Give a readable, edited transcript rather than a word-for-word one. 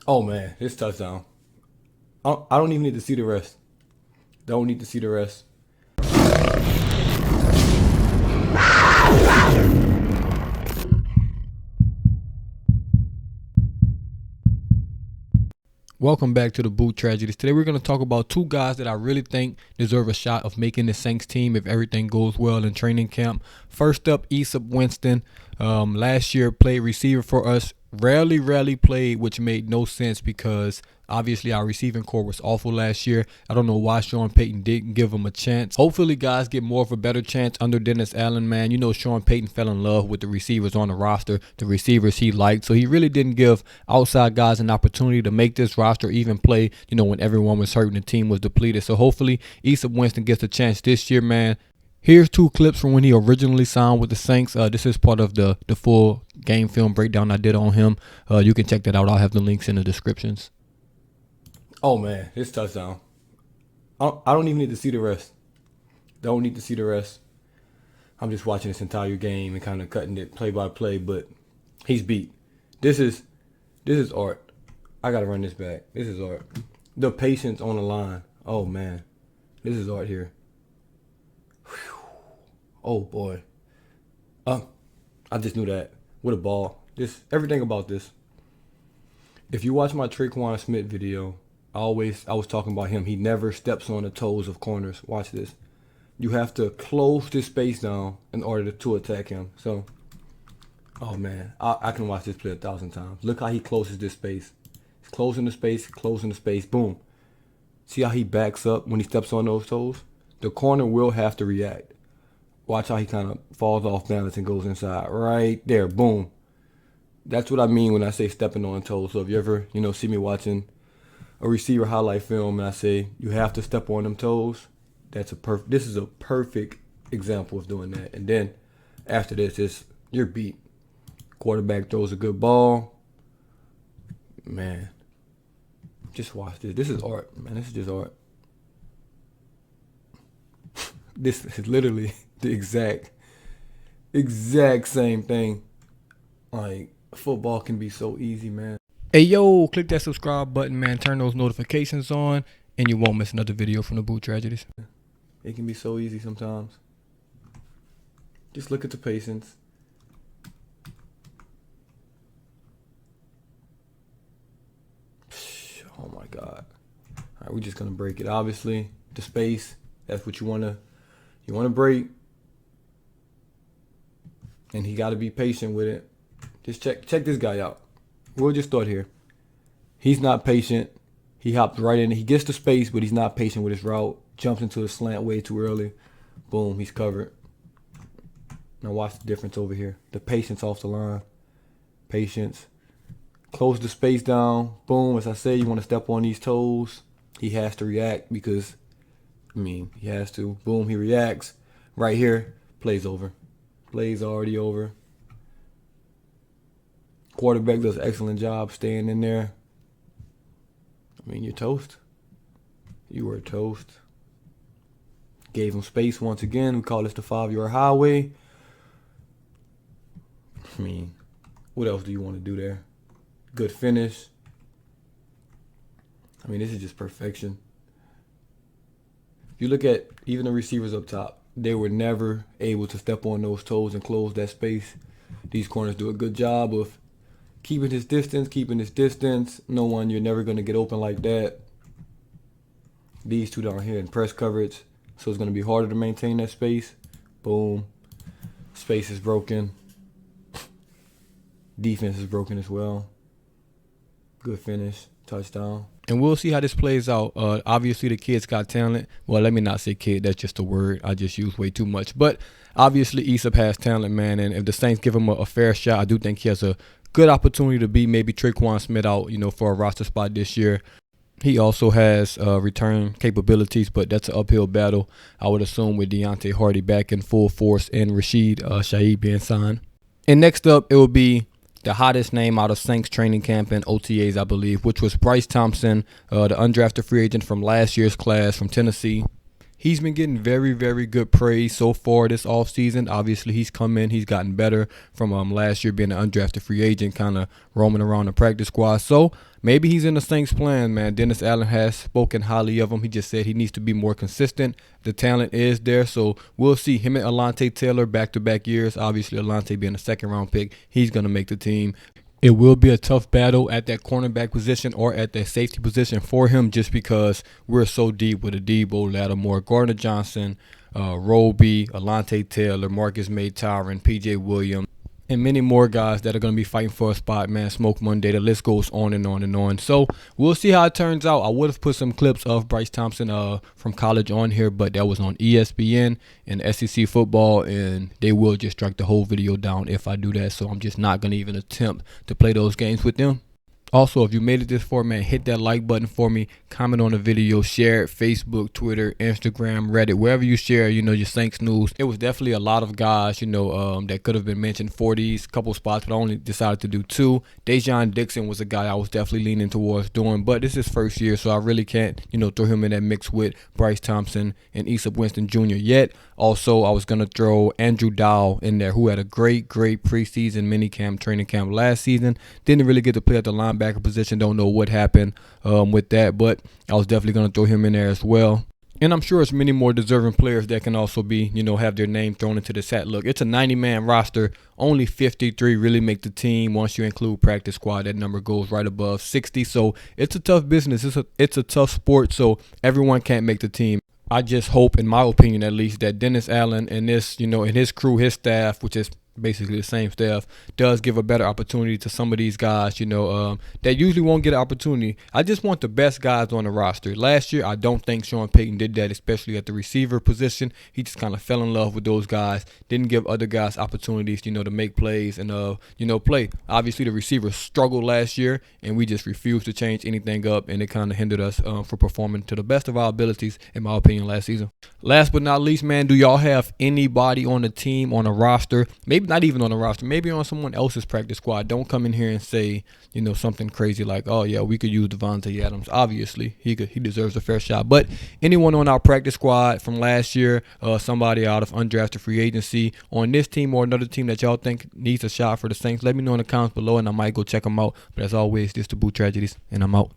Oh man, this touchdown. I don't even need to see the rest. Don't need to see the rest. Welcome back to the Boot Tragedies. Today we're going to talk about two guys that I really think deserve a shot of making the Saints team if everything goes well in training camp. First up, Esa Winston. Last year played receiver for us. Rarely played, which made no sense because obviously our receiving core was awful last year. I don't know why Sean Payton didn't give him a chance. Hopefully guys get more of a better chance under Dennis Allen, man. You know Sean Payton fell in love with the receivers on the roster, the receivers he liked. So he really didn't give outside guys an opportunity to make this roster, even play, when everyone was hurt and the team was depleted. So hopefully Esa Winston gets a chance this year, man. Here's two clips from when he originally signed with the Saints. This is part of the full game film breakdown I did on him. You can check that out. I'll have the links in the descriptions. Oh man, this touchdown. I don't even need to see the rest. Don't need to see the rest. I'm just watching this entire game and kind of cutting it play by play, but he's beat. This is art. I gotta run this back. This is art. The patience on the line. Oh man, this is art here. Whew. Oh boy. I just knew that. What a ball. Everything about this. If you watch my Traquan Smith video, I was talking about him. He never steps on the toes of corners. Watch this. You have to close this space down in order to attack him. So, oh man, I can watch this play 1,000 times. Look how he closes this space. He's closing the space, boom. See how he backs up when he steps on those toes? The corner will have to react. Watch how he kind of falls off balance and goes inside. Right there, boom. That's what I mean when I say stepping on toes. So if you ever, see me watching a receiver highlight film and I say you have to step on them toes, this is a perfect example of doing that. And then after this, you're beat. Quarterback throws a good ball. Man, just watch this. This is art, man. This is just art. This is literally the exact same thing. Like, football can be so easy, man. Hey, yo, click that subscribe button, man. Turn those notifications on, and you won't miss another video from the Boot Tragedies. It can be so easy sometimes. Just look at the patience. Oh, my God. All right, we're just going to break it. Obviously, the space, that's what you want to break. And he got to be patient with it. Just check this guy out. We'll just start here. He's not patient. He hops right in. He gets the space, but he's not patient with his route. Jumps into the slant way too early. Boom, he's covered. Now watch the difference over here. The patience off the line. Patience. Close the space down. Boom, as I say, you want to step on these toes. He has to react because, he has to. Boom, he reacts. Right here, play's over. Play's already over. Quarterback does an excellent job staying in there. You're toast. You were toast. Gave him space once again. We call this the 5-yard highway. What else do you want to do there? Good finish. This is just perfection. If you look at even the receivers up top, they were never able to step on those toes and close that space. These corners do a good job of keeping his distance. No one, you're never going to get open like that. These two down here in press coverage. So it's going to be harder to maintain that space. Boom. Space is broken. Defense is broken as well. Good finish. Touchdown. And we'll see how this plays out. Obviously, the kid's got talent. Well, let me not say kid. That's just a word I just use way too much. But obviously, Easop has talent, man. And if the Saints give him a fair shot, I do think he has a good opportunity to be maybe Traquan Smith out, for a roster spot this year. He also has return capabilities, but that's an uphill battle, I would assume, with Deontay Hardy back in full force and Rashid Shaheed being signed. And next up, it will be the hottest name out of Saints training camp and OTAs, I believe, which was Bryce Thompson, the undrafted free agent from last year's class from Tennessee. He's been getting very, very good praise so far this offseason. Obviously, he's come in. He's gotten better from last year being an undrafted free agent, kind of roaming around the practice squad. So maybe he's in the Saints' plan, man. Dennis Allen has spoken highly of him. He just said he needs to be more consistent. The talent is there, so we'll see him and Alontae Taylor back-to-back years. Obviously, Alontae being a second-round pick, he's going to make the team. It will be a tough battle at that cornerback position or at that safety position for him just because we're so deep with Adebo, Lattimore, Gardner Johnson, Roby, Alontae Taylor, Marcus May-Tyron, P.J. Williams, and many more guys that are going to be fighting for a spot, man. Smoke Monday. The list goes on and on and on. So we'll see how it turns out. I would have put some clips of Bryce Thompson from college on here, but that was on ESPN and SEC football, and they will just strike the whole video down if I do that. So I'm just not going to even attempt to play those games with them. Also, if you made it this far, man, hit that like button for me. Comment on the video, share it, Facebook, Twitter, Instagram, Reddit, wherever you share, your Saints news. It was definitely a lot of guys, that could have been mentioned for these couple spots, but I only decided to do 2. Dejon Dixon was a guy I was definitely leaning towards doing, but this is his first year, so I really can't, throw him in that mix with Bryce Thompson and Esa Winston Jr. yet. Also, I was going to throw Andrew Dowell in there, who had a great preseason minicamp, training camp last season. Didn't really get to play at the linebacker position. Don't know what happened with that, but I was definitely going to throw him in there as well. And I'm sure it's many more deserving players that can also be, have their name thrown into this hat. Look, it's a 90-man roster. Only 53 really make the team. Once you include practice squad, that number goes right above 60. So it's a tough business. It's a tough sport, so everyone can't make the team. I just hope, in my opinion at least, that Dennis Allen and this, and his crew, his staff, which is basically the same staff, does give a better opportunity to some of these guys, that usually won't get an opportunity. I just want the best guys on the roster. Last year, I don't think Sean Payton did that, especially at the receiver position. He just kind of fell in love with those guys, didn't give other guys opportunities, to make plays and, play. Obviously, the receivers struggled last year, and we just refused to change anything up, and it kind of hindered us for performing to the best of our abilities, in my opinion, last season. Last but not least, man, do y'all have anybody on the team, on a roster, maybe not even on the roster, maybe on someone else's practice squad? Don't come in here and say, something crazy like, oh yeah, we could use Devontae Adams. Obviously, he deserves a fair shot. But anyone on our practice squad from last year, somebody out of undrafted free agency on this team or another team that y'all think needs a shot for the Saints, let me know in the comments below, and I might go check them out. But as always, this is the Boot Tragedies, and I'm out.